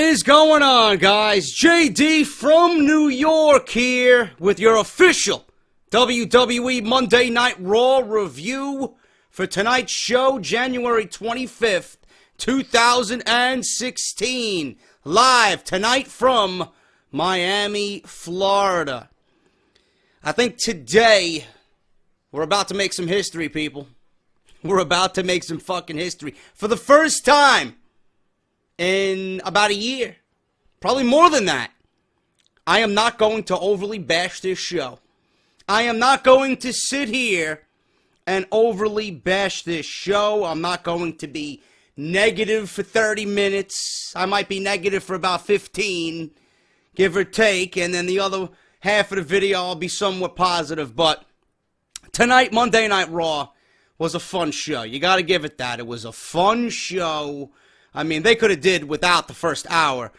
is going on, guys? JD from New York here with your official WWE Monday Night Raw review for tonight's show, January 25th, 2016. Live tonight from Miami, Florida. I think today we're about to make some history, people. We're about to make some fucking history. For the first time in about a year, probably more than that, I am not going to overly bash this show. I am not going to sit here and overly bash this show. I'm not going to be negative for 30 minutes. I might be negative for about 15, give or take, and then the other half of the video I'll be somewhat positive. But tonight, Monday Night Raw, was a fun show. You gotta give it that. It was a fun show. I mean, they could have did without the first hour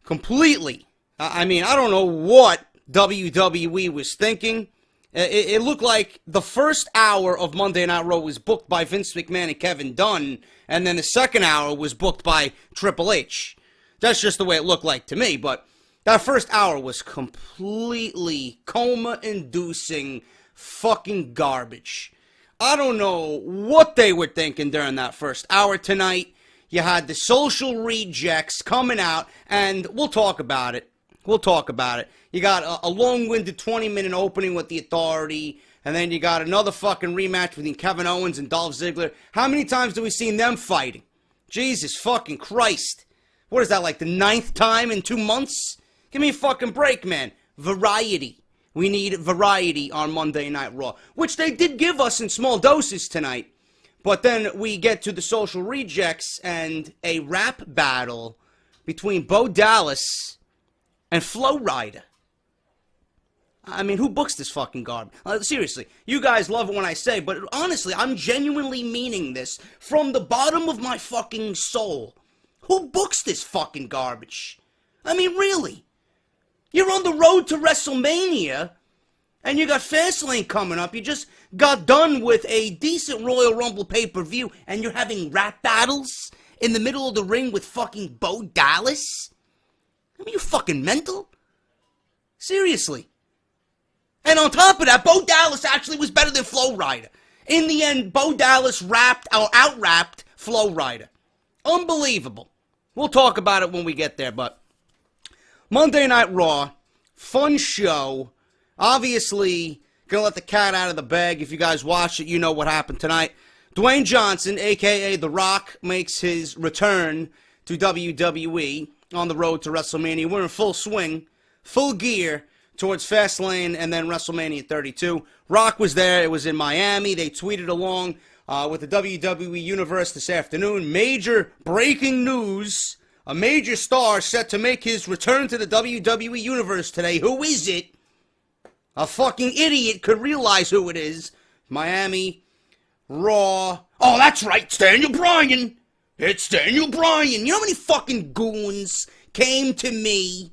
completely. I mean, I don't know what WWE was thinking. It looked like the first hour of Monday Night Raw was booked by Vince McMahon and Kevin Dunn, and then the second hour was booked by Triple H. That's just the way it looked like to me, but that first hour was completely coma-inducing fucking garbage. I don't know what they were thinking during that first hour tonight. You had the social rejects coming out, and we'll talk about it. We'll talk about it. You got a long-winded 20-minute opening with the Authority, and then you got another fucking rematch between Kevin Owens and Dolph Ziggler. How many times do we see them fighting? Jesus fucking Christ. What is that, like the 9th time in 2 months? Give me a fucking break, man. Variety. We need variety on Monday Night Raw, which they did give us in small doses tonight. But then we get to the social rejects and a rap battle between Bo Dallas and Flo Rida. I mean, who books this fucking garbage? Seriously, you guys love it when I say, but honestly, I'm genuinely meaning this from the bottom of my fucking soul. Who books this fucking garbage? I mean, really? You're on the road to WrestleMania, and you got Fastlane coming up. You just got done with a decent Royal Rumble pay-per-view, and you're having rap battles in the middle of the ring with fucking Bo Dallas? I mean, you fucking mental? Seriously. And on top of that, Bo Dallas actually was better than Flo Rida. In the end, Bo Dallas out-rapped Flo Rida. Unbelievable. We'll talk about it when we get there, but Monday Night Raw, fun show. Obviously, gonna let the cat out of the bag. If you guys watched it, you know what happened tonight. Dwayne Johnson, a.k.a. The Rock, makes his return to WWE on the road to WrestleMania. We're in full swing, full gear towards Fastlane and then WrestleMania 32. Rock was there. It was in Miami. They tweeted along with the WWE Universe this afternoon. Major breaking news. A major star set to make his return to the WWE Universe today. Who is it? A fucking idiot could realize who it is. Miami, Raw. Oh, that's right, it's Daniel Bryan. It's Daniel Bryan. You know how many fucking goons came to me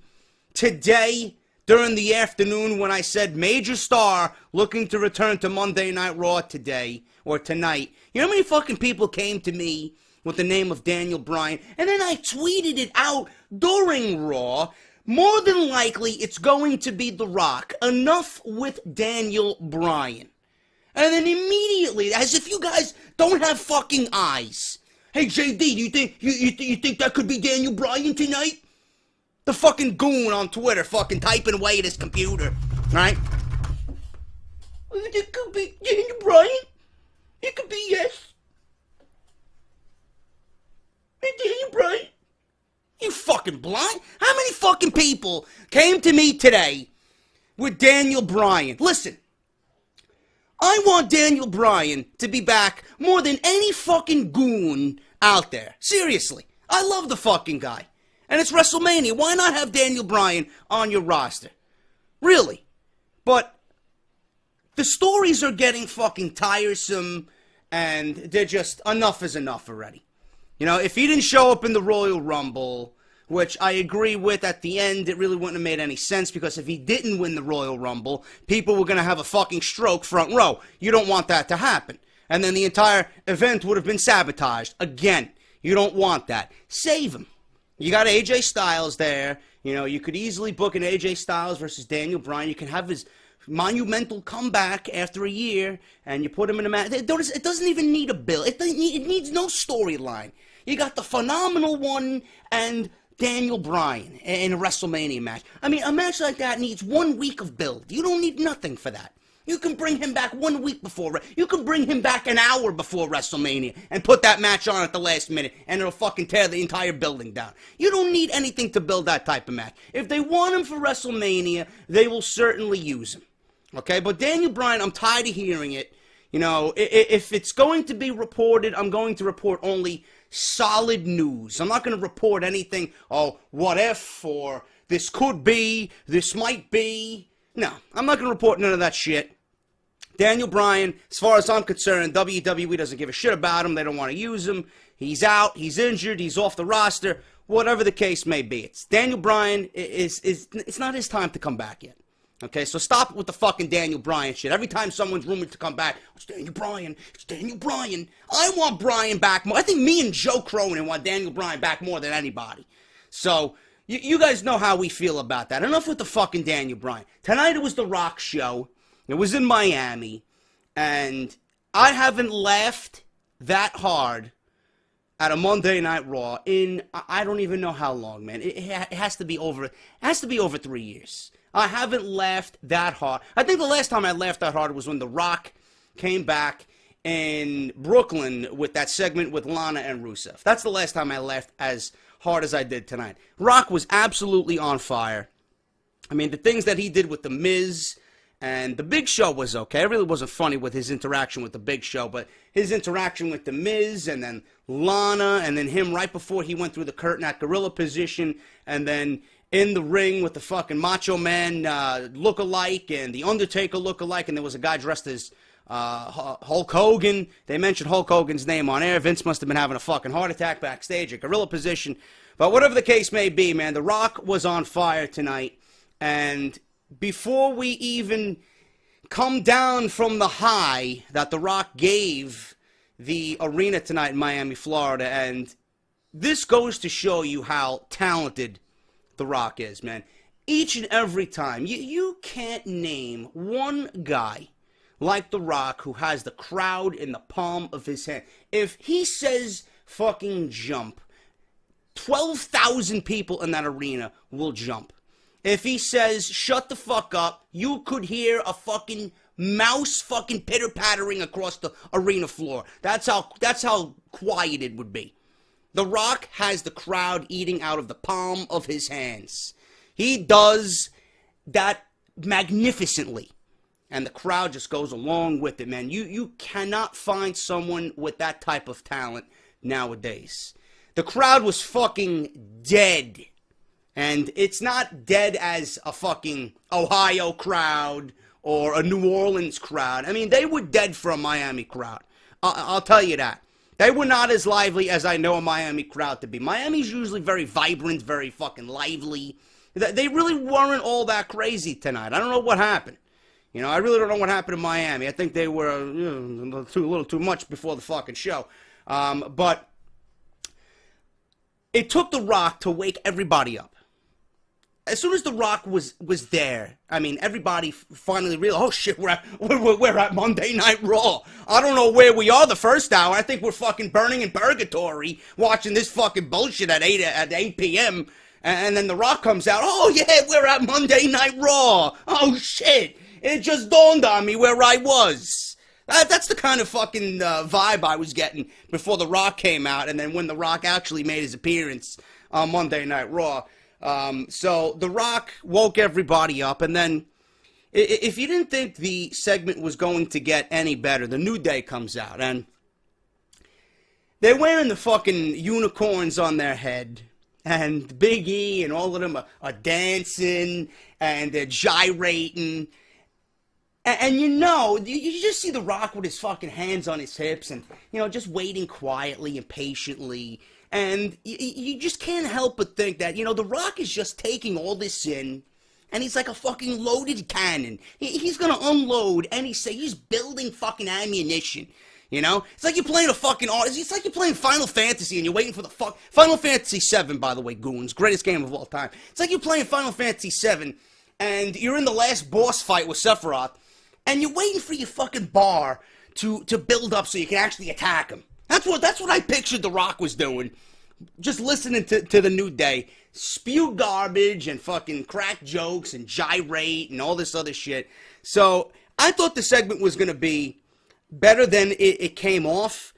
today during the afternoon when I said major star looking to return to Monday Night Raw today or tonight? You know how many fucking people came to me with the name of Daniel Bryan, and then I tweeted it out during Raw. More than likely, it's going to be The Rock. Enough with Daniel Bryan. And then immediately, as if you guys don't have fucking eyes. Hey, JD, do you think that could be Daniel Bryan tonight? The fucking goon on Twitter fucking typing away at his computer, right? It could be Daniel Bryan. It could be, yes. Hey, Daniel Bryan. You fucking blind? How many fucking people came to me today with Daniel Bryan? Listen, I want Daniel Bryan to be back more than any fucking goon out there. Seriously. I love the fucking guy. And it's WrestleMania. Why not have Daniel Bryan on your roster? Really. But the stories are getting fucking tiresome, and they're just, enough is enough already. You know, if he didn't show up in the Royal Rumble, which I agree with at the end, it really wouldn't have made any sense, because if he didn't win the Royal Rumble, people were going to have a fucking stroke front row. You don't want that to happen. And then the entire event would have been sabotaged. Again, you don't want that. Save him. You got AJ Styles there. You know, you could easily book an AJ Styles versus Daniel Bryan. You can have his monumental comeback after a year, and you put him in a match. It doesn't even need a build. It needs no storyline. You got the phenomenal one and Daniel Bryan in a WrestleMania match. I mean, a match like that needs 1 week of build. You don't need nothing for that. You can bring him back 1 week before. You can bring him back an hour before WrestleMania and put that match on at the last minute, and it'll fucking tear the entire building down. You don't need anything to build that type of match. If they want him for WrestleMania, they will certainly use him. Okay, but Daniel Bryan, I'm tired of hearing it. You know, if it's going to be reported, I'm going to report only solid news. I'm not going to report anything, oh, what if, or this could be, this might be. No, I'm not going to report none of that shit. Daniel Bryan, as far as I'm concerned, WWE doesn't give a shit about him. They don't want to use him. He's out. He's injured. He's off the roster. Whatever the case may be. It's Daniel Bryan. It's not his time to come back yet. Okay, so stop with the fucking Daniel Bryan shit. Every time someone's rumored to come back, it's Daniel Bryan. It's Daniel Bryan. I want Bryan back more. I think me and Joe Cronin want Daniel Bryan back more than anybody. So, you guys know how we feel about that. Enough with the fucking Daniel Bryan. Tonight it was The Rock show. It was in Miami, and I haven't laughed that hard at a Monday Night Raw in I don't even know how long, man. It has to be over. It has to be over 3 years. I haven't laughed that hard. I think the last time I laughed that hard was when The Rock came back in Brooklyn with that segment with Lana and Rusev. That's the last time I laughed as hard as I did tonight. Rock was absolutely on fire. I mean, the things that he did with The Miz. And The Big Show was okay. It really wasn't funny with his interaction with The Big Show, but his interaction with The Miz and then Lana and then him right before he went through the curtain at gorilla position and then in the ring with the fucking Macho Man look-alike and the Undertaker look-alike, and there was a guy dressed as Hulk Hogan. They mentioned Hulk Hogan's name on air. Vince must have been having a fucking heart attack backstage at gorilla position. But whatever the case may be, man, The Rock was on fire tonight, and before we even come down from the high that The Rock gave the arena tonight in Miami, Florida, and this goes to show you how talented The Rock is, man. Each and every time, you can't name one guy like The Rock who has the crowd in the palm of his hand. If he says fucking jump, 12,000 people in that arena will jump. If he says, shut the fuck up, you could hear a fucking mouse fucking pitter-pattering across the arena floor. That's how quiet it would be. The Rock has the crowd eating out of the palm of his hands. He does that magnificently. And the crowd just goes along with it, man. You cannot find someone with that type of talent nowadays. The crowd was fucking dead. And it's not dead as a fucking Ohio crowd or a New Orleans crowd. I mean, they were dead for a Miami crowd. I'll tell you that. They were not as lively as I know a Miami crowd to be. Miami's usually very vibrant, very fucking lively. They really weren't all that crazy tonight. I don't know what happened. You know, I really don't know what happened in Miami. I think they were a little too much before the fucking show. But it took The Rock to wake everybody up. As soon as The Rock was there, I mean, everybody finally realized, oh shit, we're at Monday Night Raw. I don't know where we are the first hour. I think we're fucking burning in purgatory watching this fucking bullshit at 8 p.m. And then The Rock comes out, oh yeah, we're at Monday Night Raw. Oh shit, it just dawned on me where I was. That's the kind of fucking vibe I was getting before The Rock came out, and then when The Rock actually made his appearance on Monday Night Raw. So The Rock woke everybody up, and then if you didn't think the segment was going to get any better, the New Day comes out, and they're wearing the fucking unicorns on their head, and Big E and all of them are dancing, and they're gyrating, and you just see The Rock with his fucking hands on his hips, and, just waiting quietly and patiently. And you just can't help but think that, The Rock is just taking all this in, and he's like a fucking loaded cannon. He's going to unload, and he's building fucking ammunition. You know? It's like you're playing a fucking... It's like you're playing Final Fantasy and you're waiting for the fuck... Final Fantasy VII, by the way, goons. Greatest game of all time. It's like you're playing Final Fantasy VII and you're in the last boss fight with Sephiroth and you're waiting for your fucking bar to build up so you can actually attack him. That's what I pictured The Rock was doing. Just listening to the New Day spew garbage and fucking crack jokes and gyrate and all this other shit. So I thought the segment was going to be better than it came off.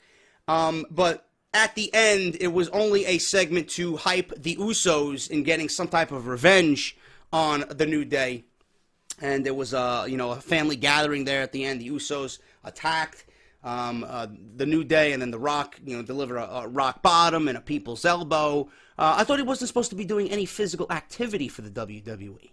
But at the end, it was only a segment to hype the Usos in getting some type of revenge on the New Day. And there was a family gathering there at the end. The Usos attacked the New Day, and then The Rock, delivered a rock bottom and a people's elbow. I thought he wasn't supposed to be doing any physical activity for the WWE.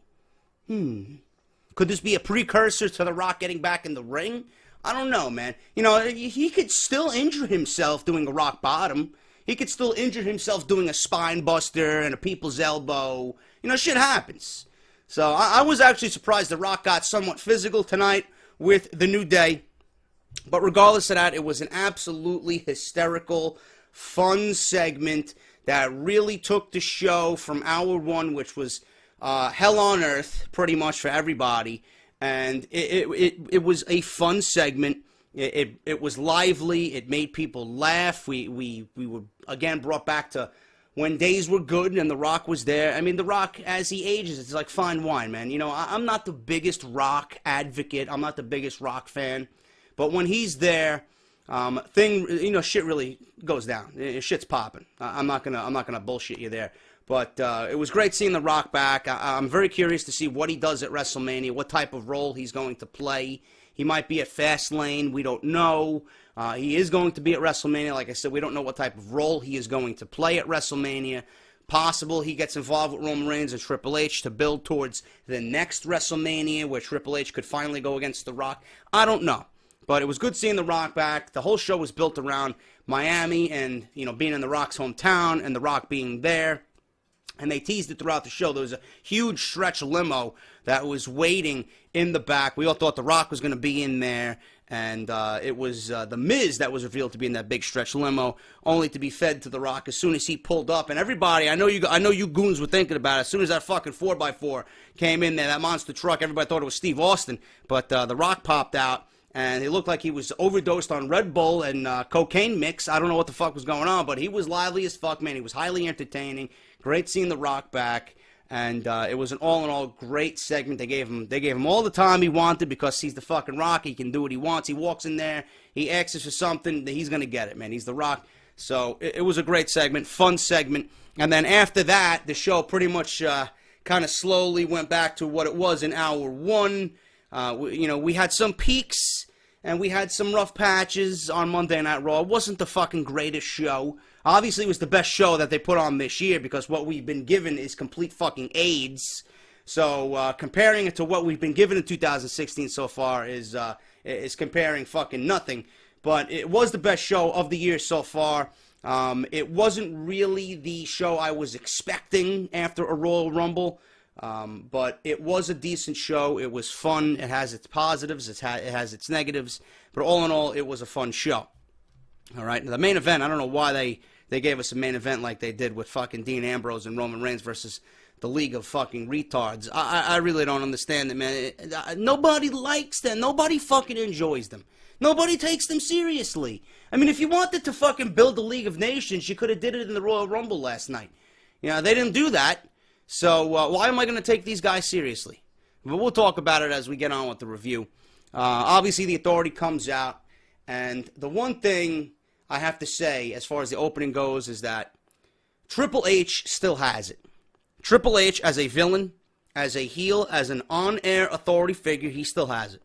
Could this be a precursor to The Rock getting back in the ring? I don't know, man. He could still injure himself doing a rock bottom. He could still injure himself doing a spine buster and a people's elbow. Shit happens. So I was actually surprised The Rock got somewhat physical tonight with the New Day. But regardless of that, it was an absolutely hysterical, fun segment that really took the show from hour one, which was hell on earth, pretty much for everybody. And it was a fun segment. It was lively. It made people laugh. We were, again, brought back to when days were good and The Rock was there. I mean, The Rock, as he ages, it's like fine wine, man. I'm not the biggest Rock advocate. I'm not the biggest Rock fan. But when he's there, shit really goes down. Shit's popping. I'm not gonna bullshit you there. But it was great seeing The Rock back. I'm very curious to see what he does at WrestleMania, what type of role he's going to play. He might be at Fastlane. We don't know. He is going to be at WrestleMania. Like I said, we don't know what type of role he is going to play at WrestleMania. Possible he gets involved with Roman Reigns and Triple H to build towards the next WrestleMania where Triple H could finally go against The Rock. I don't know. But it was good seeing The Rock back. The whole show was built around Miami and, being in The Rock's hometown and The Rock being there. And they teased it throughout the show. There was a huge stretch limo that was waiting in the back. We all thought The Rock was going to be in there. And it was The Miz that was revealed to be in that big stretch limo, only to be fed to The Rock as soon as he pulled up. And everybody, I know you goons were thinking about it. As soon as that fucking 4x4 came in there, that monster truck, everybody thought it was Steve Austin. But The Rock popped out. And it looked like he was overdosed on Red Bull and cocaine mix. I don't know what the fuck was going on, but he was lively as fuck, man. He was highly entertaining. Great seeing The Rock back. And it was an all-in-all great segment. They gave him all the time he wanted because he's the fucking Rock. He can do what he wants. He walks in there. He asks for something. He's going to get it, man. He's The Rock. So it was a great segment, fun segment. And then after that, the show pretty much kind of slowly went back to what it was in hour one. We had some peaks and we had some rough patches on Monday Night Raw. It wasn't the fucking greatest show. Obviously, it was the best show that they put on this year because what we've been given is complete fucking AIDS. So comparing it to what we've been given in 2016 so far is comparing fucking nothing. But it was the best show of the year so far. It wasn't really the show I was expecting after a Royal Rumble. But it was a decent show. It was fun. It has its positives. It has its negatives. But all in all, it was a fun show. All right. Now, the main event, I don't know why they gave us a main event like they did with fucking Dean Ambrose and Roman Reigns versus the League of fucking Retards. I really don't understand it, man. Nobody likes them. Nobody fucking enjoys them. Nobody takes them seriously. I mean, if you wanted to fucking build the League of Nations, you could have did it in the Royal Rumble last night. They didn't do that. So why am I going to take these guys seriously? But we'll talk about it as we get on with the review. Obviously, the Authority comes out. And the one thing I have to say as far as the opening goes is that Triple H still has it. Triple H as a villain, as a heel, as an on-air authority figure, he still has it.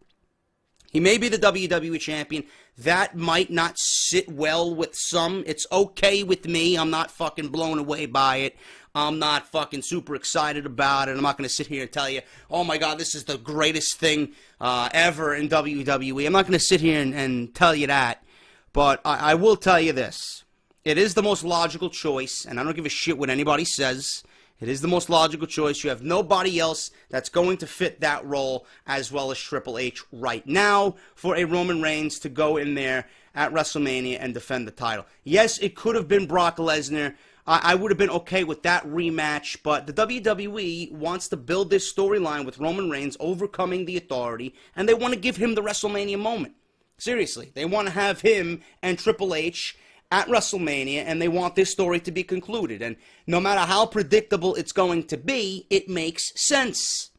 He may be the WWE champion. That might not sit well with some. It's okay with me. I'm not fucking blown away by it. I'm not fucking super excited about it. I'm not going to sit here and tell you, oh my God, this is the greatest thing ever in WWE. I'm not going to sit here and tell you that. But I will tell you this. It is the most logical choice, and I don't give a shit what anybody says. It is the most logical choice. You have nobody else that's going to fit that role as well as Triple H right now for a Roman Reigns to go in there at WrestleMania and defend the title. Yes, it could have been Brock Lesnar. I would have been okay with that rematch, but the WWE wants to build this storyline with Roman Reigns overcoming the Authority, and they want to give him the WrestleMania moment. Seriously, they want to have him and Triple H at WrestleMania, and they want this story to be concluded. And no matter how predictable it's going to be, it makes sense.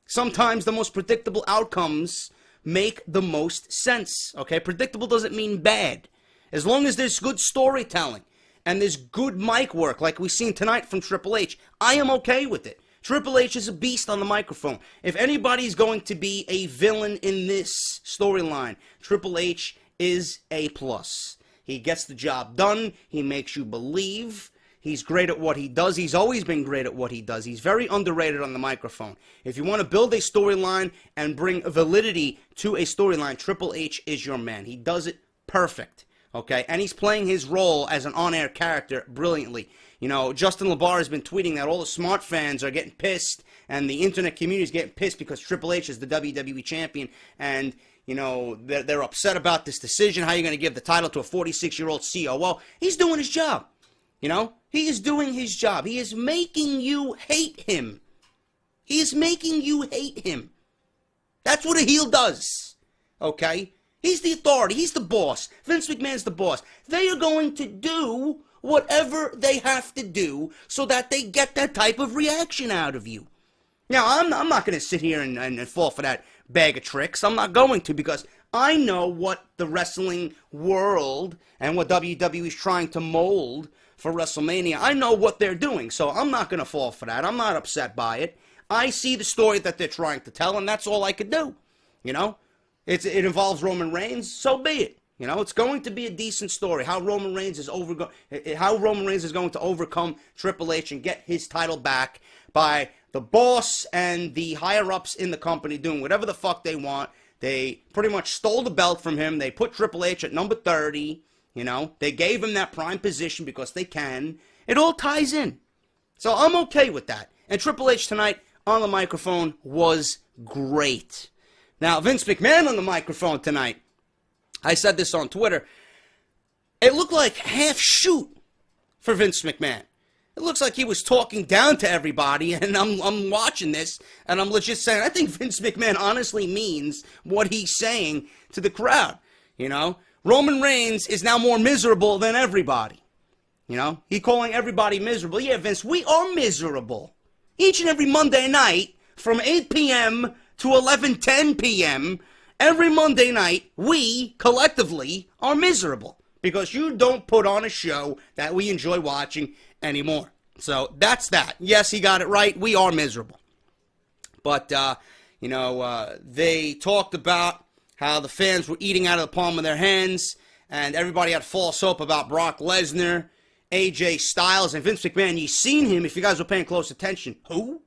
Sometimes the most predictable outcomes make the most sense, okay? Predictable doesn't mean bad. As long as there's good storytelling and there's good mic work like we've seen tonight from Triple H, I am okay with it. Triple H is a beast on the microphone. If anybody's going to be a villain in this storyline, Triple H is A+. He gets the job done. He makes you believe. He's great at what he does. He's always been great at what he does. He's very underrated on the microphone. If you want to build a storyline and bring validity to a storyline, Triple H is your man. He does it perfect, okay? And he's playing his role as an on-air character brilliantly. You know, Justin LaBar has been tweeting that all the smart fans are getting pissed and the internet community is getting pissed because Triple H is the WWE champion and, you know, they're upset about this decision. How are you going to give the title to a 46-year-old COO? He's doing his job. You know, he is doing his job. He is making you hate him. He is making you hate him. That's what a heel does. Okay? He's the authority. He's the boss. Vince McMahon's the boss. They are going to do whatever they have to do so that they get that type of reaction out of you. Now, I'm not going to sit here and fall for that bag of tricks. I'm not going to, because I know what the wrestling world and what WWE is trying to mold for WrestleMania. I know what they're doing, so I'm not going to fall for that. I'm not upset by it. I see the story that they're trying to tell, and that's all I could do. You know, it involves Roman Reigns, so be it. You know, it's going to be a decent story. How Roman Reigns is going to overcome Triple H and get his title back by the boss and the higher-ups in the company doing whatever the fuck they want. They pretty much stole the belt from him. They put Triple H at number 30. You know, they gave him that prime position because they can. It all ties in. So I'm okay with that. And Triple H tonight on the microphone was great. Now, Vince McMahon on the microphone tonight, I said this on Twitter, it looked like half shoot for Vince McMahon. It looks like he was talking down to everybody, and I'm watching this, and I'm legit saying, I think Vince McMahon honestly means what he's saying to the crowd. You know, Roman Reigns is now more miserable than everybody. You know, he's calling everybody miserable. Yeah, Vince, we are miserable. Each and every Monday night from 8 p.m. to 11:10 p.m., every Monday night, we, collectively, are miserable because you don't put on a show that we enjoy watching anymore. So, that's that. Yes, he got it right. We are miserable. But, you know, they talked about how the fans were eating out of the palm of their hands, and everybody had false hope about Brock Lesnar, AJ Styles, and Vince McMahon. You seen him if you guys were paying close attention. Who?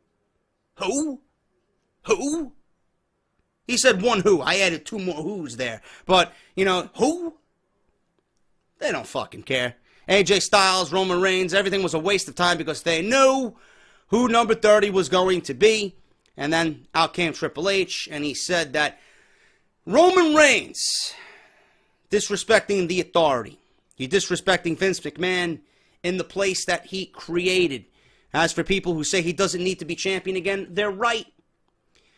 He said one who. I added two more who's there. But, you know, who? They don't fucking care. AJ Styles, Roman Reigns, everything was a waste of time because they knew who number 30 was going to be. And then out came Triple H, and he said that Roman Reigns disrespecting the authority. He's disrespecting Vince McMahon in the place that he created. As for people who say he doesn't need to be champion again, they're right.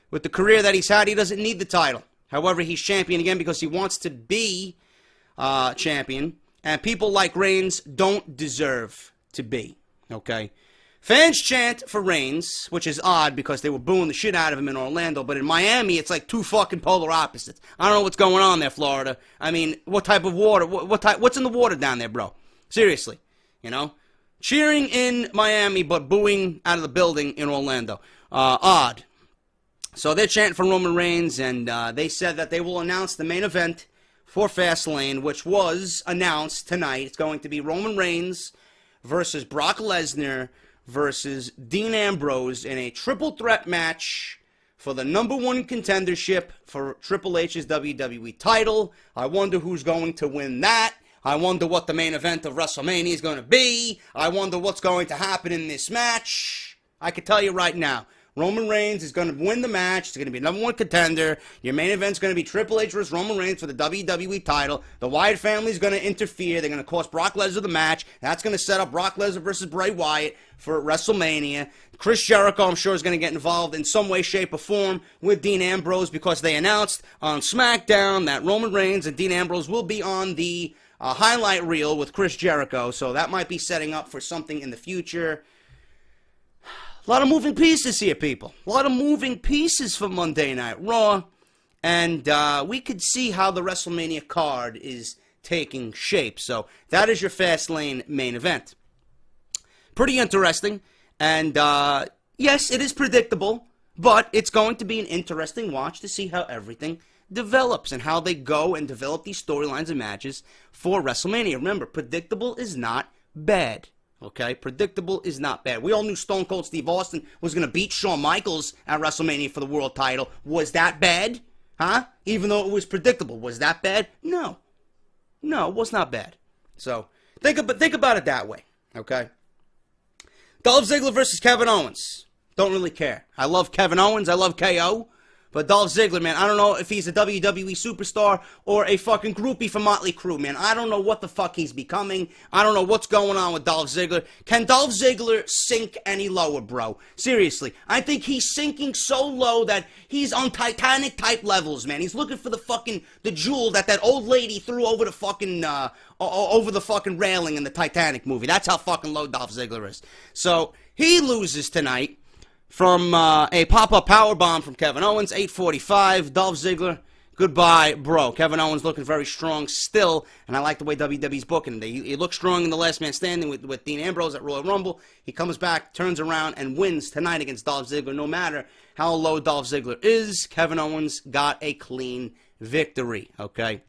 With the career that he's had, he doesn't need the title. However, he's champion again because he wants to be champion. And people like Reigns don't deserve to be. Okay? Fans chant for Reigns, which is odd because they were booing the shit out of him in Orlando. But in Miami, it's like two fucking polar opposites. I don't know what's going on there, Florida. I mean, what type of water? What's in the water down there, bro? Seriously. You know? Cheering in Miami, but booing out of the building in Orlando. Odd. So they're chanting for Roman Reigns, and they said that they will announce the main event for Fastlane, which was announced tonight. It's going to be Roman Reigns versus Brock Lesnar versus Dean Ambrose in a triple threat match for the number one contendership for Triple H's WWE title. I wonder who's going to win that. I wonder what the main event of WrestleMania is going to be. I wonder what's going to happen in this match. I can tell you right now. Roman Reigns is going to win the match. It's going to be number one contender. Your main event's going to be Triple H versus Roman Reigns for the WWE title. The Wyatt family's going to interfere. They're going to cost Brock Lesnar the match. That's going to set up Brock Lesnar versus Bray Wyatt for WrestleMania. Chris Jericho, I'm sure, is going to get involved in some way, shape, or form with Dean Ambrose because they announced on SmackDown that Roman Reigns and Dean Ambrose will be on the highlight reel with Chris Jericho. So that might be setting up for something in the future. A lot of moving pieces here, people. A lot of moving pieces for Monday Night Raw. And we could see how the WrestleMania card is taking shape. So that is your Fastlane main event. Pretty interesting. And yes, it is predictable. But it's going to be an interesting watch to see how everything develops and how they go and develop these storylines and matches for WrestleMania. Remember, predictable is not bad. Okay, predictable is not bad. We all knew Stone Cold Steve Austin was going to beat Shawn Michaels at WrestleMania for the world title. Was that bad? Huh? Even though it was predictable. Was that bad? No. No, it was not bad. So, think about it that way. Okay? Dolph Ziggler versus Kevin Owens. Don't really care. I love Kevin Owens. I love KO. But Dolph Ziggler, man, I don't know if he's a WWE superstar or a fucking groupie for Motley Crue, man. I don't know what the fuck he's becoming. I don't know what's going on with Dolph Ziggler. Can Dolph Ziggler sink any lower, bro? Seriously. I think he's sinking so low that he's on Titanic-type levels, man. He's looking for the jewel that old lady threw over the fucking railing in the Titanic movie. That's how fucking low Dolph Ziggler is. So, he loses tonight. From a pop-up powerbomb from Kevin Owens, 8:45. Dolph Ziggler, goodbye, bro. Kevin Owens looking very strong still, and I like the way WWE's booking him. He looked strong in the Last Man Standing with Dean Ambrose at Royal Rumble. He comes back, turns around, and wins tonight against Dolph Ziggler. No matter how low Dolph Ziggler is, Kevin Owens got a clean victory, okay?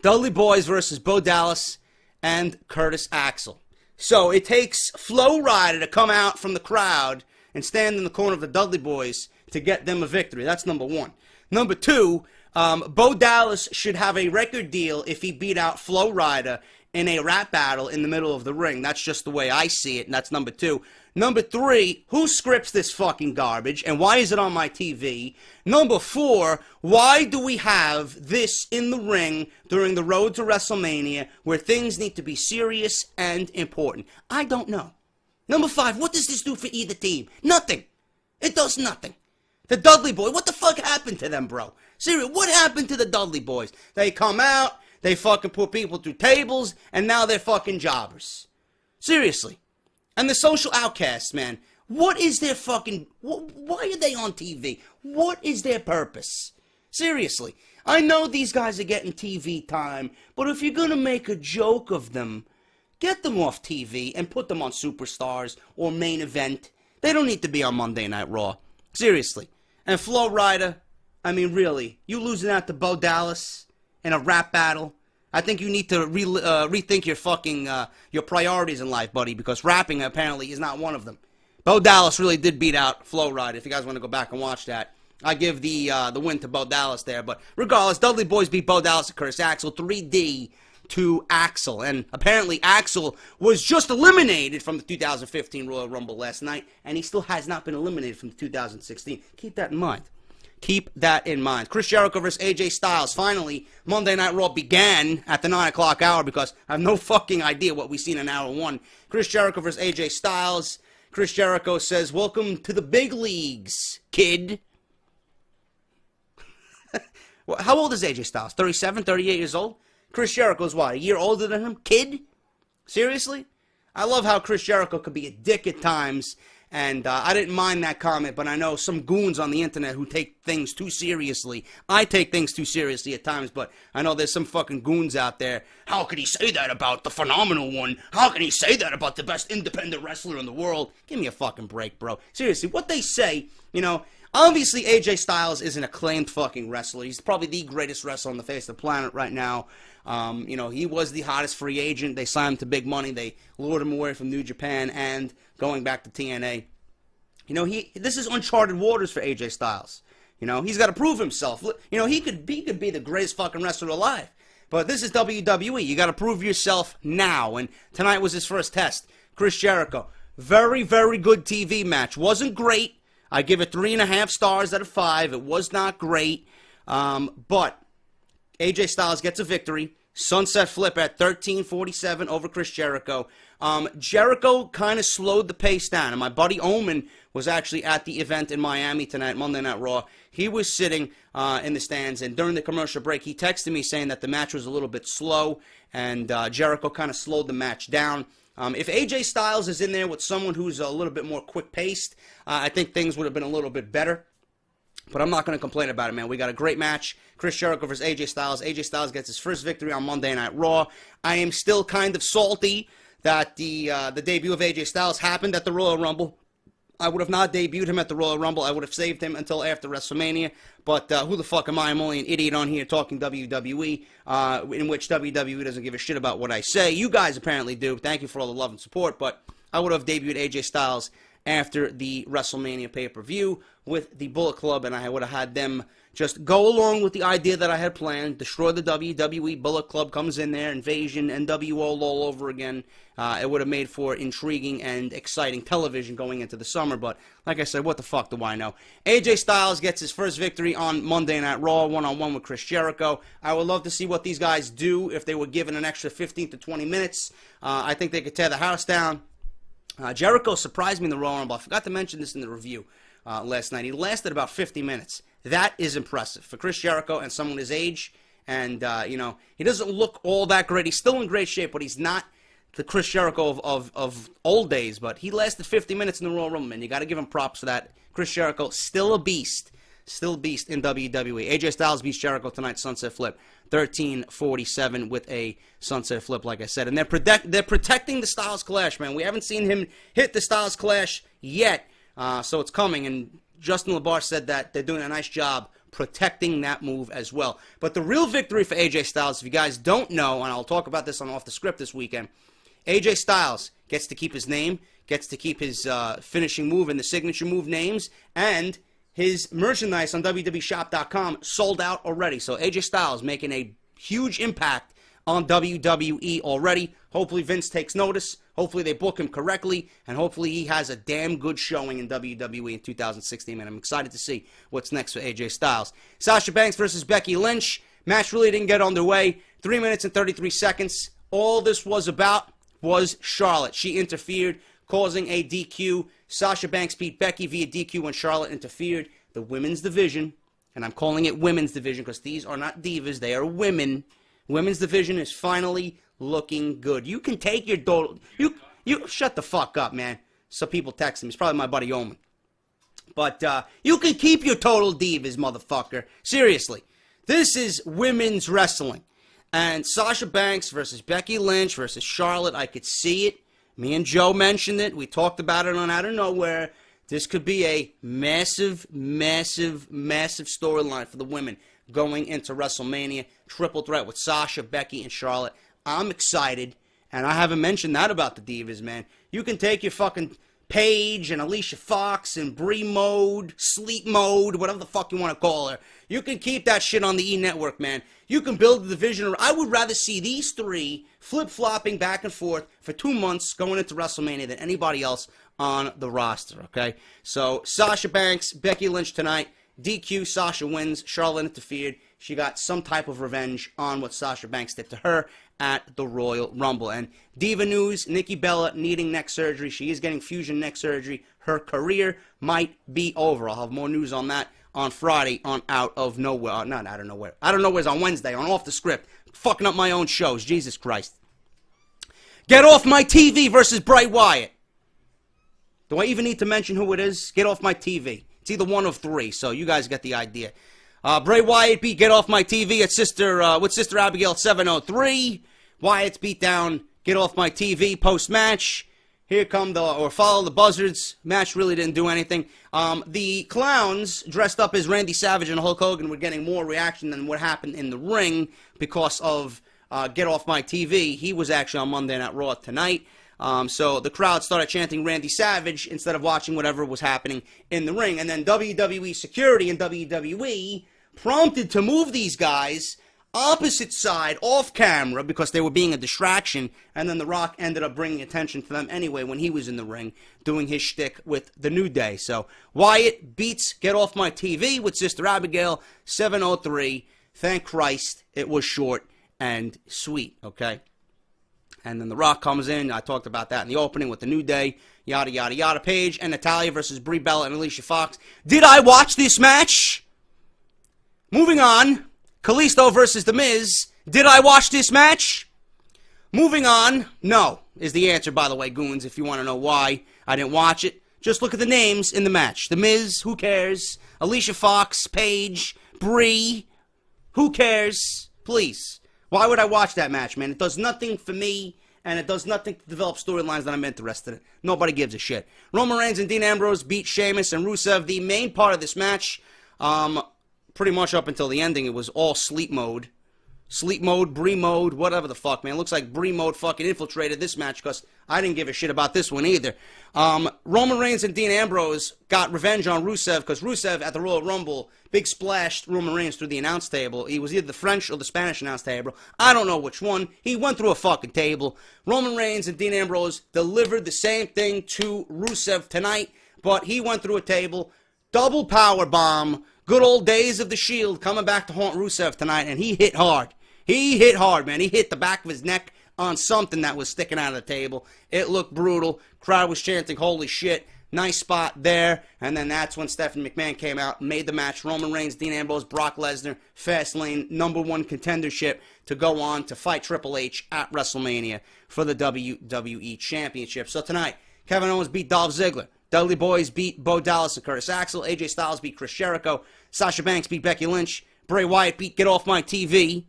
Dudley Boyz versus Bo Dallas and Curtis Axel. So it takes Flo Rida to come out from the crowd and stand in the corner of the Dudley Boyz to get them a victory. That's number one. Number two, Bo Dallas should have a record deal if he beat out Flo Rida in a rap battle in the middle of the ring. That's just the way I see it, and that's number two. Number three, who scripts this fucking garbage, and why is it on my TV? Number four, why do we have this in the ring during the road to WrestleMania where things need to be serious and important? I don't know. Number five, what does this do for either team? Nothing. It does nothing. The Dudley Boyz, what the fuck happened to them, bro? Seriously, what happened to the Dudley Boyz? They come out, they fucking put people through tables, and now they're fucking jobbers. Seriously. And the social outcasts, man. What is their fucking... Why are they on TV? What is their purpose? Seriously. I know these guys are getting TV time, but if you're gonna make a joke of them, get them off TV and put them on Superstars or Main Event. They don't need to be on Monday Night Raw. Seriously. And Flo Rida, I mean, really, you losing out to Bo Dallas in a rap battle? I think you need to rethink your fucking your priorities in life, buddy, because rapping apparently is not one of them. Bo Dallas really did beat out Flo Rida. If you guys want to go back and watch that, I give the win to Bo Dallas there. But regardless, Dudley Boyz beat Bo Dallas and Curtis Axel 3D to Axel, and apparently Axel was just eliminated from the 2015 Royal Rumble last night, and he still has not been eliminated from the 2016. Keep that in mind. Keep that in mind. Chris Jericho versus AJ Styles. Finally, Monday Night Raw began at the 9 o'clock hour because I have no fucking idea what we've seen in hour one. Chris Jericho versus AJ Styles. Chris Jericho says, "Welcome to the big leagues, kid." How old is AJ Styles? 37, 38 years old? Chris Jericho's what, a year older than him? Kid? Seriously? I love how Chris Jericho could be a dick at times, and I didn't mind that comment, but I know some goons on the internet who take things too seriously. I take things too seriously at times, but I know there's some fucking goons out there. How could he say that about the phenomenal one? How can he say that about the best independent wrestler in the world? Give me a fucking break, bro. Seriously, what they say, you know, obviously AJ Styles is an acclaimed fucking wrestler. He's probably the greatest wrestler on the face of the planet right now. You know, he was the hottest free agent. They signed him to big money. They lured him away from New Japan and going back to TNA. You know, this is uncharted waters for AJ Styles. You know, he's got to prove himself. You know, he could be the greatest fucking wrestler alive. But this is WWE. You got to prove yourself now. And tonight was his first test. Chris Jericho, Very, very good TV match. Wasn't great. I give it 3.5 stars out of 5. It was not great. But AJ Styles gets a victory. Sunset flip at 13:47 over Chris Jericho. Jericho kind of slowed the pace down. And my buddy Omen was actually at the event in Miami tonight, Monday Night Raw. He was sitting in the stands, and during the commercial break, he texted me saying that the match was a little bit slow, and Jericho kind of slowed the match down. If AJ Styles is in there with someone who's a little bit more quick-paced, I think things would have been a little bit better. But I'm not going to complain about it, man. We got a great match. Chris Jericho versus AJ Styles. AJ Styles gets his first victory on Monday Night Raw. I am still kind of salty that the debut of AJ Styles happened at the Royal Rumble. I would have not debuted him at the Royal Rumble. I would have saved him until after WrestleMania. But who the fuck am I? I'm only an idiot on here talking WWE, in which WWE doesn't give a shit about what I say. You guys apparently do. Thank you for all the love and support. But I would have debuted AJ Styles after the WrestleMania pay-per-view with the Bullet Club, and I would have had them just go along with the idea that I had planned, destroy the WWE, Bullet Club comes in there, invasion, NWO all over again. It would have made for intriguing and exciting television going into the summer, but like I said, what the fuck do I know? AJ Styles gets his first victory on Monday Night Raw, one-on-one with Chris Jericho. I would love to see what these guys do if they were given an extra 15 to 20 minutes. I think they could tear the house down. Jericho surprised me in the Royal Rumble. I forgot to mention this in the review last night. He lasted about 50 minutes. That is impressive for Chris Jericho and someone his age. And, he doesn't look all that great. He's still in great shape, but he's not the Chris Jericho of old days. But he lasted 50 minutes in the Royal Rumble, man. You got to give him props for that. Chris Jericho, still a beast. Still a beast in WWE. AJ Styles beats Jericho tonight, Sunset Flip. 13:47 with a Sunset Flip, like I said. And they're protecting the Styles Clash, man. We haven't seen him hit the Styles Clash yet, so it's coming. And Justin LaBar said that they're doing a nice job protecting that move as well. But the real victory for AJ Styles, if you guys don't know, and I'll talk about this on Off the Script this weekend, AJ Styles gets to keep his name, gets to keep his finishing move and the signature move names, and his merchandise on WWEshop.com sold out already. So AJ Styles making a huge impact on WWE already. Hopefully Vince takes notice. Hopefully they book him correctly. And hopefully he has a damn good showing in WWE in 2016. And I'm excited to see what's next for AJ Styles. Sasha Banks versus Becky Lynch. Match really didn't get underway. 3 minutes and 33 seconds. All this was about was Charlotte. She interfered, causing a DQ. Sasha Banks beat Becky via DQ when Charlotte interfered. The women's division, and I'm calling it women's division because these are not divas, they are women. Women's division is finally looking good. You can take your you shut the fuck up, man. Some people text me. It's probably my buddy Omen. But you can keep your total divas, motherfucker. Seriously. This is women's wrestling. And Sasha Banks versus Becky Lynch versus Charlotte, I could see it. Me and Joe mentioned it. We talked about it on Out of Nowhere. This could be a massive, massive, massive storyline for the women going into WrestleMania. Triple threat with Sasha, Becky, and Charlotte. I'm excited. And I haven't mentioned that about the divas, man. You can take your fucking Paige and Alicia Fox and Brie Mode, Sleep Mode, whatever the fuck you want to call her. You can keep that shit on the E-Network, man. You can build the division. I would rather see these three flip-flopping back and forth for 2 months going into WrestleMania than anybody else on the roster, okay? So, Sasha Banks, Becky Lynch tonight. DQ, Sasha wins. Charlotte interfered. She got some type of revenge on what Sasha Banks did to her at the Royal Rumble. And Diva News, Nikki Bella needing neck surgery. She is getting fusion neck surgery. Her career might be over. I'll have more news on that on Friday on Out of Nowhere. Not Out of Nowhere. Out of Nowhere's on Wednesday on Off the Script. Fucking up my own shows. Jesus Christ. Get Off My TV versus Bray Wyatt. Do I even need to mention who it is? Get Off My TV. It's either one of three, so you guys get the idea. Bray Wyatt beat Get Off My TV with Sister Abigail 703. Wyatt's beat down Get Off My TV post-match. Here come follow the buzzards. Match really didn't do anything. The clowns dressed up as Randy Savage and Hulk Hogan were getting more reaction than what happened in the ring because of Get Off My TV. He was actually on Monday Night Raw tonight. So the crowd started chanting Randy Savage instead of watching whatever was happening in the ring. And then WWE security and WWE prompted to move these guys opposite side, off camera, because they were being a distraction, and then The Rock ended up bringing attention to them anyway when he was in the ring, doing his shtick with The New Day. So, Wyatt beats Get Off My TV with Sister Abigail, 7:03. Thank Christ, it was short and sweet, okay? And then The Rock comes in. I talked about that in the opening with The New Day. Yada, yada, yada. Paige and Natalya versus Brie Bella and Alicia Fox. Did I watch this match? Moving on. Kalisto versus The Miz. Did I watch this match? Moving on. No, is the answer, by the way, goons, if you want to know why I didn't watch it. Just look at the names in the match. The Miz, who cares? Alicia Fox, Paige, Brie, who cares? Please. Why would I watch that match, man? It does nothing for me, and it does nothing to develop storylines that I'm interested in. Nobody gives a shit. Roman Reigns and Dean Ambrose beat Sheamus and Rusev. The main part of this match, pretty much up until the ending, it was all sleep mode. Sleep mode, Brie mode, whatever the fuck, man. Looks like Brie mode fucking infiltrated this match because I didn't give a shit about this one either. Roman Reigns and Dean Ambrose got revenge on Rusev because Rusev at the Royal Rumble big splashed Roman Reigns through the announce table. He was either the French or the Spanish announce table. I don't know which one. He went through a fucking table. Roman Reigns and Dean Ambrose delivered the same thing to Rusev tonight, but he went through a table. Double power bomb. Good old days of the Shield coming back to haunt Rusev tonight, and he hit hard. He hit hard, man. He hit the back of his neck on something that was sticking out of the table. It looked brutal. Crowd was chanting, holy shit. Nice spot there. And then that's when Stephanie McMahon came out and made the match. Roman Reigns, Dean Ambrose, Brock Lesnar, Fastlane, #1 contendership to go on to fight Triple H at WrestleMania for the WWE Championship. So tonight, Kevin Owens beat Dolph Ziggler. Dudley Boyz beat Bo Dallas and Curtis Axel. AJ Styles beat Chris Jericho. Sasha Banks beat Becky Lynch. Bray Wyatt beat Get Off My TV.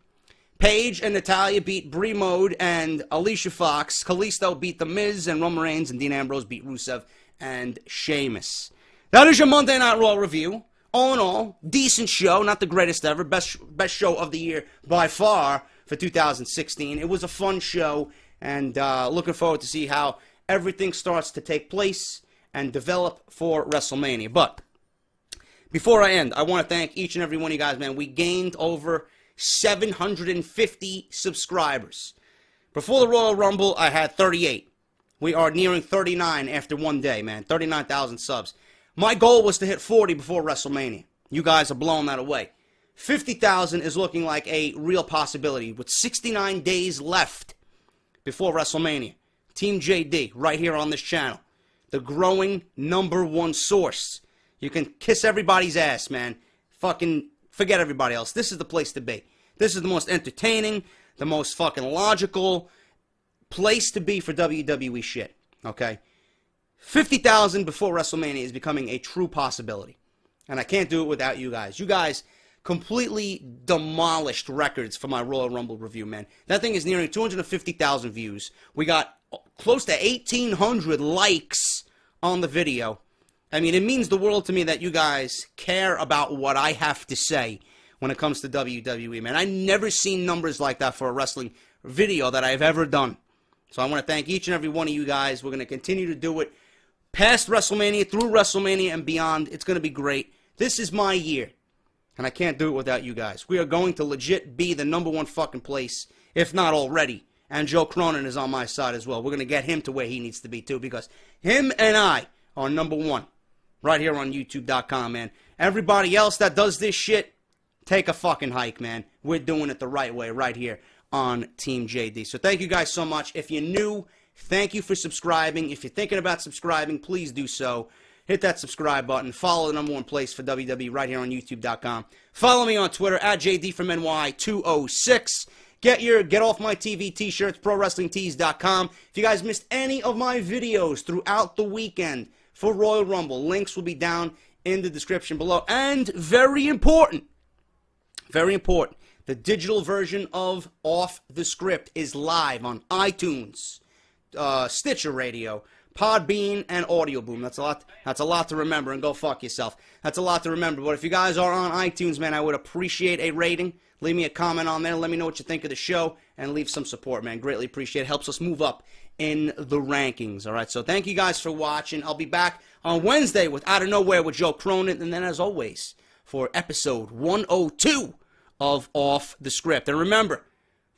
Paige and Natalya beat Brie Mode and Alicia Fox. Kalisto beat The Miz and Roman Reigns, and Dean Ambrose beat Rusev and Sheamus. That is your Monday Night Raw review. All in all, decent show. Not the greatest ever. Best show of the year by far for 2016. It was a fun show, and looking forward to see how everything starts to take place and develop for WrestleMania. But before I end, I want to thank each and every one of you guys, man. We gained over 750 subscribers. Before the Royal Rumble, I had 38. We are nearing 39 after one day, man. 39,000 subs. My goal was to hit 40 before WrestleMania. You guys are blowing that away. 50,000 is looking like a real possibility with 69 days left before WrestleMania. Team JD, right here on this channel. The growing #1 source. You can kiss everybody's ass, man. Fucking forget everybody else. This is the place to be. This is the most entertaining, the most fucking logical place to be for WWE shit. Okay? 50,000 before WrestleMania is becoming a true possibility. And I can't do it without you guys. You guys completely demolished records for my Royal Rumble review, man. That thing is nearing 250,000 views. We got close to 1,800 likes on the video. I mean, it means the world to me that you guys care about what I have to say when it comes to WWE, man. I've never seen numbers like that for a wrestling video that I've ever done. So I want to thank each and every one of you guys. We're going to continue to do it past WrestleMania, through WrestleMania, and beyond. It's going to be great. This is my year, and I can't do it without you guys. We are going to legit be the #1 fucking place, if not already. And Joe Cronin is on my side as well. We're going to get him to where he needs to be, too, because him and I are #1. Right here on YouTube.com, man. Everybody else that does this shit, take a fucking hike, man. We're doing it the right way right here on Team JD. So thank you guys so much. If you're new, thank you for subscribing. If you're thinking about subscribing, please do so. Hit that subscribe button. Follow the #1 place for WWE right here on YouTube.com. Follow me on Twitter at JD206. Get your Get Off My TV t-shirts, ProWrestlingTees.com. If you guys missed any of my videos throughout the weekend for Royal Rumble, links will be down in the description below. And very important, the digital version of Off The Script is live on iTunes, Stitcher Radio, Podbean, and AudioBoom. That's a lot to remember, and go fuck yourself. That's a lot to remember. But if you guys are on iTunes, man, I would appreciate a rating. Leave me a comment on there. Let me know what you think of the show, and leave some support, man. Greatly appreciate it. Helps us move up in the rankings. All right, so thank you guys for watching. I'll be back on Wednesday with Out of Nowhere with Joe Cronin, and then as always, for episode 102 of Off the Script. And remember,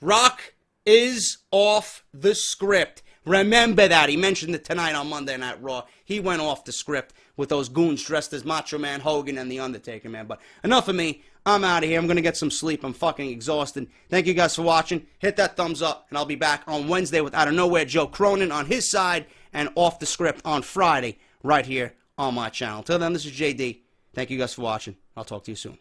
Rock is off the script. Remember that. He mentioned it tonight on Monday Night Raw. He went off the script with those goons dressed as Macho Man Hogan and The Undertaker, man. But enough of me. I'm out of here. I'm going to get some sleep. I'm fucking exhausted. Thank you guys for watching. Hit that thumbs up, and I'll be back on Wednesday with Out of Nowhere Joe Cronin on his side and Off the Script on Friday right here on my channel. Till then, this is JD. Thank you guys for watching. I'll talk to you soon.